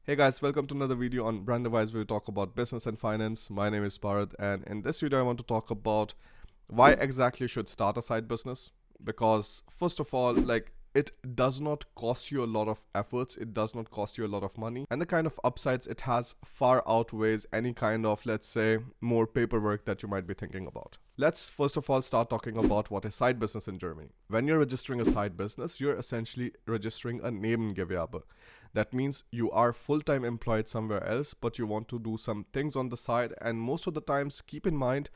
Hey guys, welcome to another video on Brandavise where we talk about business and finance. My name is Bharat, and in this video I want to talk about why exactly you should start a side business. Because first of all, it does not cost you a lot of efforts, it does not cost you a lot of money, and the kind of upsides it has far outweighs any kind of, let's say, more paperwork that you might be thinking about. Let's first of all start talking about what is side business in Germany. When you're registering a side business, you're essentially registering a Nebengewerbe. That means you are full-time employed somewhere else, but you want to do some things on the side, and most of the times keep in mind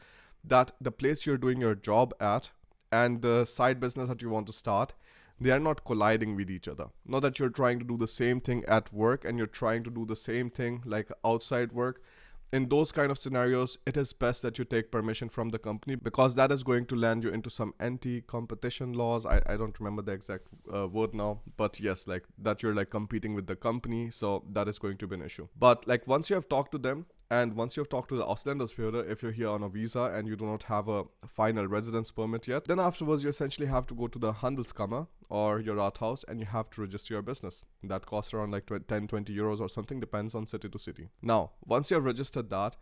that the place you're doing your job at and the side business that you want to start, they are not colliding with each other. Not that you're trying to do the same thing at work and you're trying to do the same thing like outside work. In those kind of scenarios, it is best that you take permission from the company, because that is going to land you into some anti-competition laws. I don't remember the exact word now, but yes, like that you're like competing with the company, so that is going to be an issue. But like once you have talked to them, and once you've talked to the Ausländersbehörde, if you're here on a visa and you do not have a final residence permit yet, then afterwards you essentially have to go to the Handelskammer or your Rathaus and you have to register your business. That costs around like 10-20 euros or something, depends on city to city. Now, once you have registered that,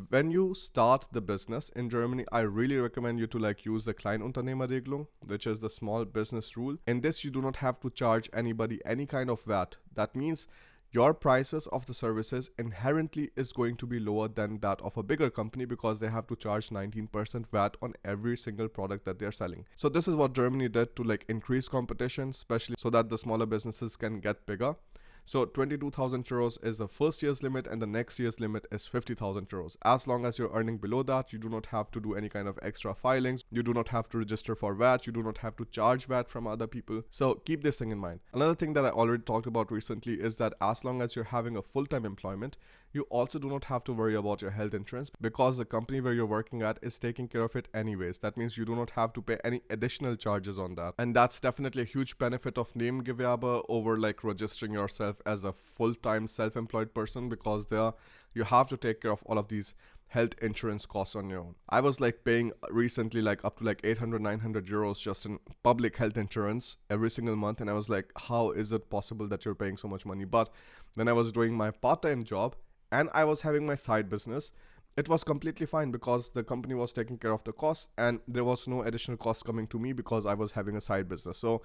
when you start the business in Germany, I really recommend you to like use the Kleinunternehmerregelung, which is the small business rule. In this, you do not have to charge anybody any kind of VAT. That means your prices of the services inherently is going to be lower than that of a bigger company, because they have to charge 19% VAT on every single product that they're selling. So this is what Germany did to like increase competition, especially so that the smaller businesses can get bigger. So 22,000 euros is the first year's limit, and the next year's limit is 50,000 euros. As long as you're earning below that, you do not have to do any kind of extra filings. You do not have to register for VAT. You do not have to charge VAT from other people. So keep this thing in mind. Another thing that I already talked about recently is that as long as you're having a full-time employment, you also do not have to worry about your health insurance, because the company where you're working at is taking care of it anyways. That means you do not have to pay any additional charges on that. And that's definitely a huge benefit of Nebengewerbe over like registering yourself as a full-time self-employed person, because there you have to take care of all of these health insurance costs on your own. I was like paying recently like up to like 800-900 euros just in public health insurance every single month, and I was like, how is it possible that you're paying so much money? But when I was doing my part-time job and I was having my side business, it was completely fine, because the company was taking care of the costs and there was no additional cost coming to me because I was having a side business. So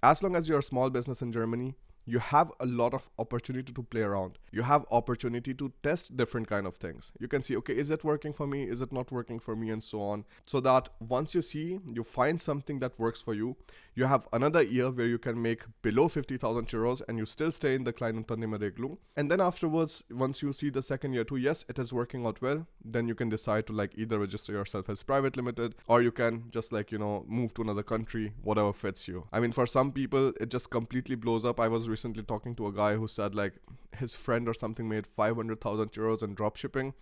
as long as you're a small business in Germany, you have a lot of opportunity to play around. You have opportunity to test different kind of things. You can see, okay, is it working for me? Is it not working for me? And so on. So that once you find something that works for you, you have another year where you can make below 50,000 euros and you still stay in the Kleinunternehmerregelung. And then afterwards, once you see the second year too, yes, it is working out well, then you can decide to like either register yourself as private limited, or you can just like, move to another country, whatever fits you. I mean, for some people, it just completely blows up. I was recently talking to a guy who said like his friend or something made 500,000 euros in dropshipping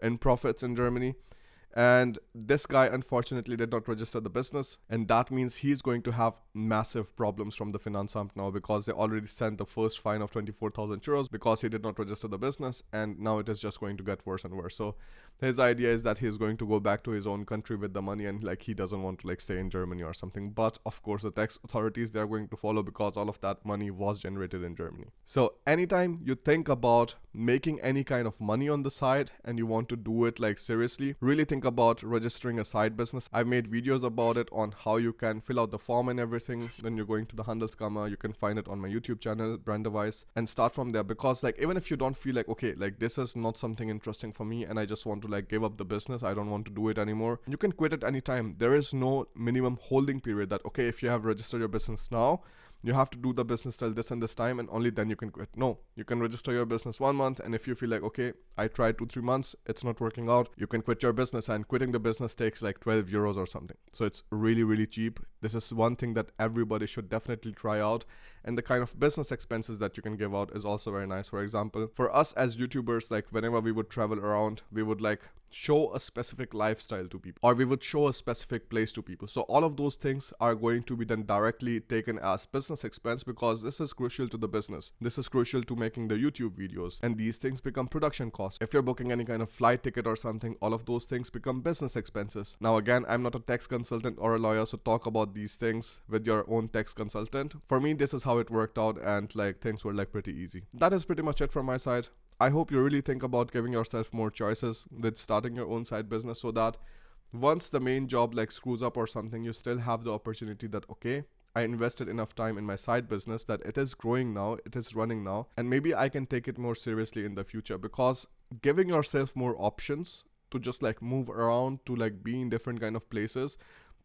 in profits in Germany. And this guy unfortunately did not register the business, and that means he's going to have massive problems from the Finanzamt now, because they already sent the first fine of 24,000 euros because he did not register the business, and now it is just going to get worse and worse. So his idea is that he's going to go back to his own country with the money, and like he doesn't want to like stay in Germany or something. But of course the tax authorities, they're going to follow, because all of that money was generated in Germany. So anytime you think about making any kind of money on the side and you want to do it like seriously, really think about registering a side business. I've made videos about it on how you can fill out the form and everything. Then you're going to the Handelskammer. You can find it on my YouTube channel, Brandavise, and start from there. Because like even if you don't feel like, okay, like this is not something interesting for me and I just want to like give up the business, I don't want to do it anymore, you can quit at any time. There is no minimum holding period that, okay, if you have registered your business now, you have to do the business till this and this time and only then you can quit. No, you can register your business 1 month, and if you feel like, okay, I tried 2-3 months, it's not working out, you can quit your business, and quitting the business takes like 12 euros or something. So it's really, really cheap. This is one thing that everybody should definitely try out, and the kind of business expenses that you can give out is also very nice. For example, for us as YouTubers, like whenever we would travel around, we would like show a specific lifestyle to people, or we would show a specific place to people. So all of those things are going to be then directly taken as business expense, because this is crucial to the business. This is crucial to making the YouTube videos, and these things become production costs. If you're booking any kind of flight ticket or something, all of those things become business expenses. Now again, I'm not a tax consultant or a lawyer, so talk about these things with your own tax consultant. For me, this is how how it worked out, and like things were like pretty easy. That is pretty much it from my side. I hope you really think about giving yourself more choices with starting your own side business, so that once the main job like screws up or something, you still have the opportunity that, okay, I invested enough time in my side business that it is growing now, it is running now, and maybe I can take it more seriously in the future. Because giving yourself more options to just like move around, to like be in different kind of places,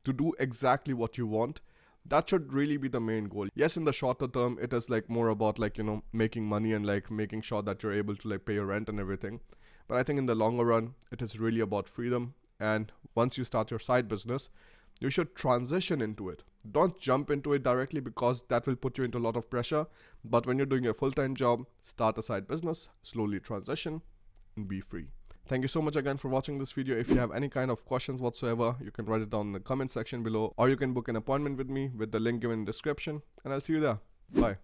to do exactly what you want, that should really be the main goal. Yes, in the shorter term, it is like more about like, you know, making money and like making sure that you're able to like pay your rent and everything. But I think in the longer run, it is really about freedom. And once you start your side business, you should transition into it. Don't jump into it directly, because that will put you into a lot of pressure. But when you're doing your full-time job, start a side business, slowly transition, and be free. Thank you so much again for watching this video. If you have any kind of questions whatsoever, you can write it down in the comment section below, or you can book an appointment with me with the link given in the description, and I'll see you there. Bye.